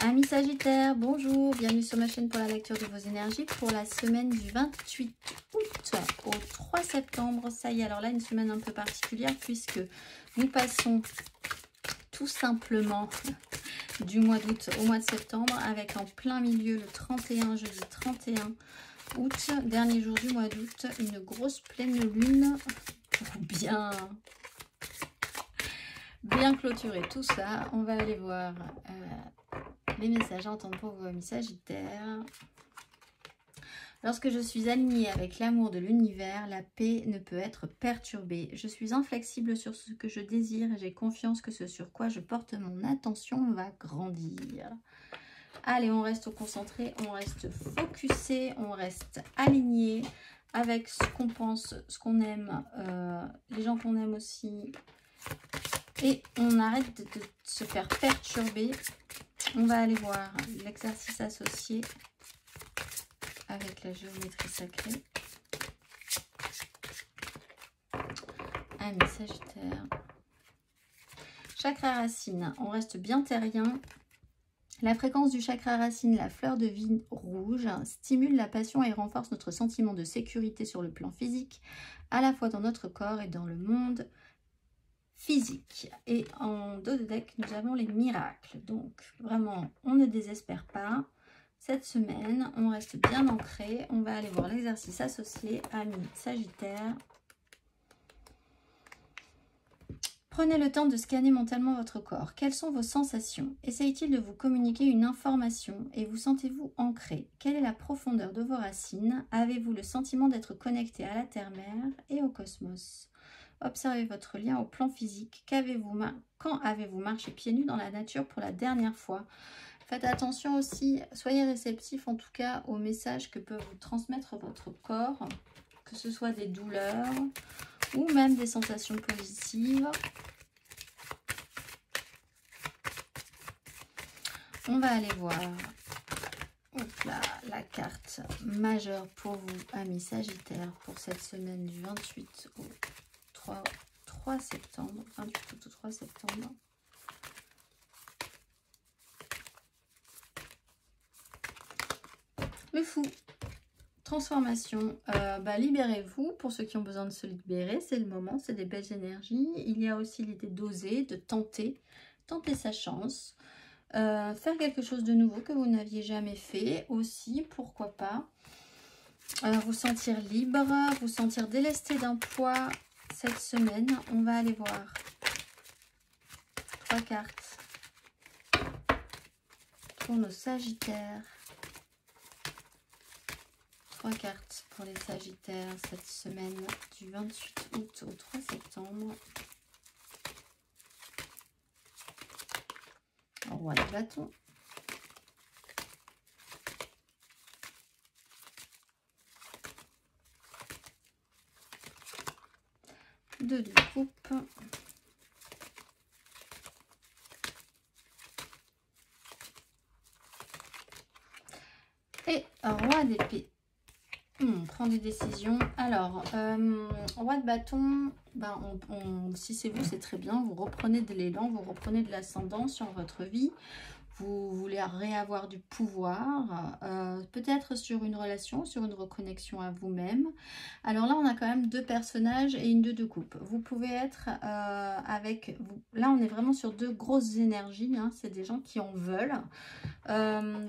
Amis Sagittaires, bonjour, bienvenue sur ma chaîne pour la lecture de vos énergies pour la semaine du 28 août au 3 septembre. Ça y est, alors là, une semaine un peu particulière puisque nous passons tout simplement du mois d'août au mois de septembre avec en plein milieu le 31, jeudi 31 août, dernier jour du mois d'août, une grosse pleine lune pour bien clôturer tout ça. On va aller voir les messages à entendre pour vous, amis Sagittaires. Lorsque je suis alignée avec l'amour de l'univers, la paix ne peut être perturbée. Je suis inflexible sur ce que je désire et j'ai confiance que ce sur quoi je porte mon attention va grandir. Allez, on reste concentré, on reste focusé, on reste aligné avec ce qu'on pense, ce qu'on aime, les gens qu'on aime aussi. Et on arrête de se faire perturber. On va aller voir l'exercice associé avec la géométrie sacrée. Amis Sagittaire. Chakra racine, on reste bien terrien. La fréquence du chakra racine, la fleur de vie rouge, stimule la passion et renforce notre sentiment de sécurité sur le plan physique, à la fois dans notre corps et dans le monde physique. Et en dos de deck, nous avons les miracles. Donc, vraiment, on ne désespère pas. Cette semaine, on reste bien ancré. On va aller voir l'exercice associé, amis Sagittaire. Prenez le temps de scanner mentalement votre corps. Quelles sont vos sensations? Essaye-t-il de vous communiquer une information et vous sentez-vous ancré? Quelle est la profondeur de vos racines? Avez-vous le sentiment d'être connecté à la terre-mère et au cosmos? Observez votre lien au plan physique. Quand avez-vous marché pieds nus dans la nature pour la dernière fois? Faites attention aussi, soyez réceptifs en tout cas aux messages que peut vous transmettre votre corps, que ce soit des douleurs ou même des sensations positives. On va aller voir la carte majeure pour vous, amis Sagittaires, pour cette semaine du 28 au 3 septembre, 28 août au 3 septembre. Le fou, transformation, libérez-vous. Pour ceux qui ont besoin de se libérer, c'est le moment, c'est des belles énergies. Il y a aussi l'idée d'oser, de tenter sa chance, faire quelque chose de nouveau que vous n'aviez jamais fait aussi, pourquoi pas. Vous sentir libre, vous sentir délesté d'un poids cette semaine. On va aller voir 3 cartes pour nos Sagittaires. 3 cartes pour les Sagittaires cette semaine du 28 août au 3 septembre. Roi de bâton. Deux de coupe. Et roi d'épée. On prend des décisions. Alors, roi de bâton, si c'est vous, c'est très bien. Vous reprenez de l'élan, vous reprenez de l'ascendant sur votre vie. Vous voulez réavoir du pouvoir, peut-être sur une relation, sur une reconnexion à vous-même. Alors là, on a quand même 2 personnages et une 2 de coupe. Vous pouvez être avec... Là, on est vraiment sur 2 grosses énergies. Hein, c'est des gens qui en veulent.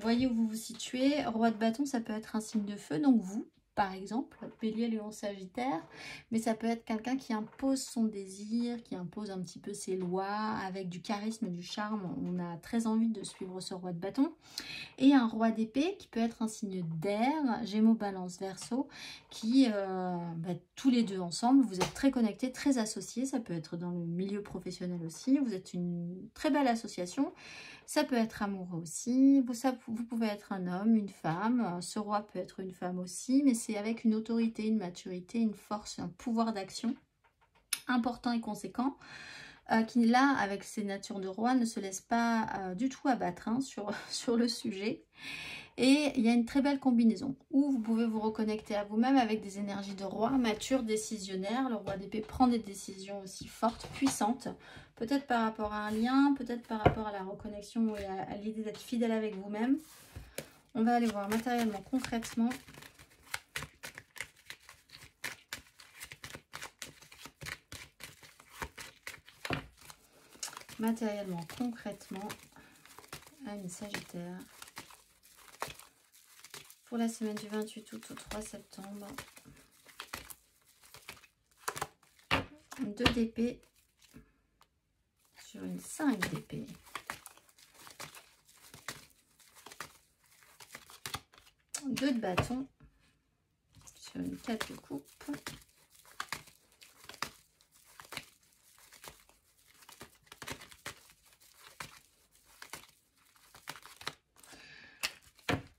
Voyez où vous vous situez. Roi de bâton, ça peut être un signe de feu, donc vous. Par exemple, Bélier, Lion, Sagittaire, mais ça peut être quelqu'un qui impose son désir, qui impose un petit peu ses lois, avec du charisme, du charme. On a très envie de suivre ce roi de bâton. Et un roi d'épée qui peut être un signe d'air, Gémeaux, Balance, Verseau, qui, tous les deux ensemble, vous êtes très connectés, très associés. Ça peut être dans le milieu professionnel aussi. Vous êtes une très belle association. Ça peut être amoureux aussi, vous pouvez être un homme, une femme, ce roi peut être une femme aussi, mais c'est avec une autorité, une maturité, une force, un pouvoir d'action important et conséquent. qui là, avec ses natures de roi, ne se laisse pas du tout abattre hein, sur le sujet. Et il y a une très belle combinaison où vous pouvez vous reconnecter à vous-même avec des énergies de roi, mature, décisionnaire. Le roi d'épée prend des décisions aussi fortes, puissantes, peut-être par rapport à un lien, peut-être par rapport à la reconnexion et à l'idée d'être fidèle avec vous-même. On va aller voir matériellement, concrètement. Matériellement, concrètement, Amis Sagittaire. Pour la semaine du 28 août au 3 septembre. 2 d'épée sur une 5 d'épée. 2 de bâton sur une 4 de coupe.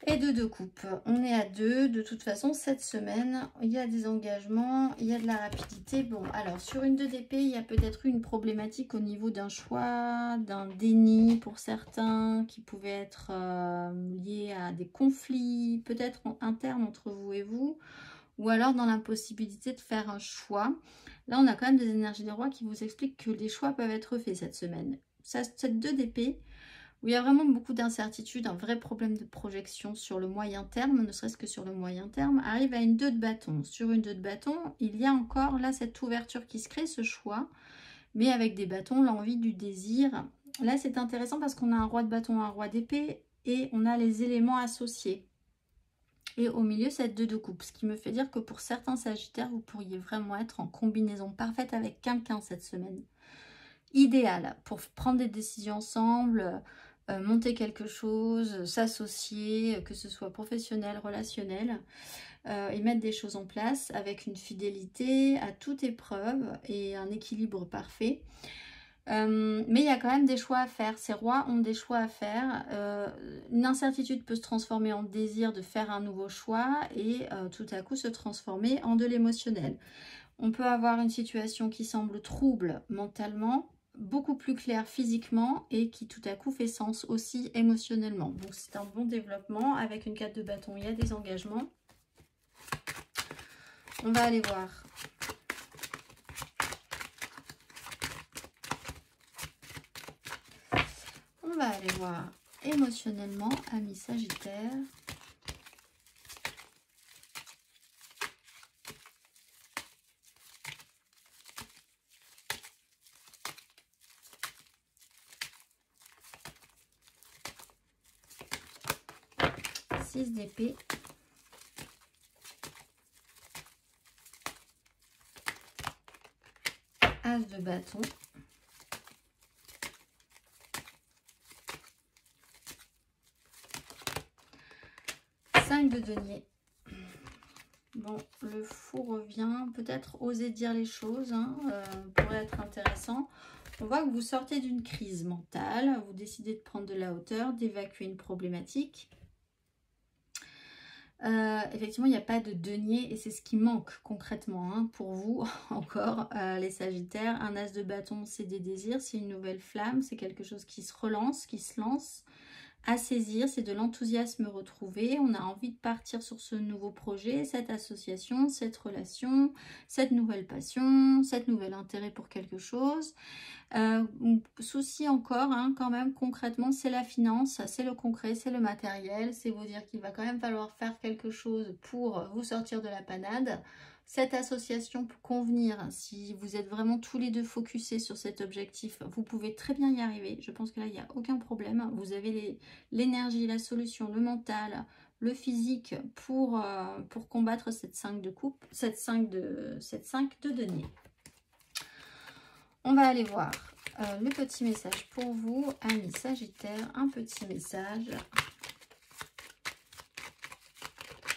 Et 2 de coupe. On est à 2. De toute façon, cette semaine, il y a des engagements, il y a de la rapidité. Bon, alors, sur une 2 d'épée, il y a peut-être une problématique au niveau d'un choix, d'un déni pour certains, qui pouvait être lié à des conflits, peut-être internes entre vous et vous, ou alors dans l'impossibilité de faire un choix. Là, on a quand même des énergies de roi qui vous expliquent que les choix peuvent être faits cette semaine. Cette 2 d'épée, où il y a vraiment beaucoup d'incertitudes, un vrai problème de projection sur le moyen terme, ne serait-ce que sur le moyen terme, arrive à une 2 de bâton. Sur une 2 de bâton, il y a encore là cette ouverture qui se crée, ce choix, mais avec des bâtons, l'envie du désir. Là, c'est intéressant parce qu'on a un roi de bâton, un roi d'épée, et on a les éléments associés. Et au milieu, cette 2 de coupe, ce qui me fait dire que pour certains sagittaires, vous pourriez vraiment être en combinaison parfaite avec quelqu'un cette semaine. Idéal pour prendre des décisions ensemble, monter quelque chose, s'associer, que ce soit professionnel, relationnel, et mettre des choses en place avec une fidélité à toute épreuve et un équilibre parfait. Mais il y a quand même des choix à faire. Ces rois ont des choix à faire. Une incertitude peut se transformer en désir de faire un nouveau choix et tout à coup se transformer en de l'émotionnel. On peut avoir une situation qui semble trouble mentalement, beaucoup plus claire physiquement et qui tout à coup fait sens aussi émotionnellement. Donc c'est un bon développement. Avec une 4 de bâton, il y a des engagements. On va aller voir. On va aller voir émotionnellement, amis Sagittaire. D'épée, as de bâton, 5 de denier. Bon, le fou revient, peut-être oser dire les choses, hein, pourrait être intéressant. On voit que vous sortez d'une crise mentale, vous décidez de prendre de la hauteur, d'évacuer une problématique. Effectivement, il n'y a pas de denier et c'est ce qui manque concrètement hein, pour vous, encore, les Sagittaires. Un as de bâton, c'est des désirs, c'est une nouvelle flamme, c'est quelque chose qui se relance, qui se lance. À saisir, c'est de l'enthousiasme retrouvé. On a envie de partir sur ce nouveau projet, cette association, cette relation, cette nouvelle passion, cette nouvel intérêt pour quelque chose. Souci encore, hein, quand même, concrètement, c'est la finance, c'est le concret, c'est le matériel. C'est vous dire qu'il va quand même falloir faire quelque chose pour vous sortir de la panade. Cette association peut convenir, si vous êtes vraiment tous les deux focusés sur cet objectif, vous pouvez très bien y arriver. Je pense que là, il n'y a aucun problème. Vous avez l'énergie, la solution, le mental, le physique pour combattre cette 5 de coupe, cette 5 de denier. On va aller voir le petit message pour vous, amis Sagittaire. Un petit message.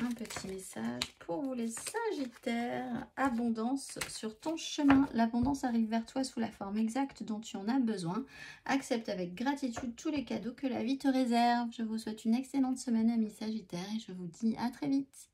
Un petit message pour vous les Sagittaires. Abondance sur ton chemin. L'abondance arrive vers toi sous la forme exacte dont tu en as besoin. Accepte avec gratitude tous les cadeaux que la vie te réserve. Je vous souhaite une excellente semaine, amis Sagittaires, et je vous dis à très vite.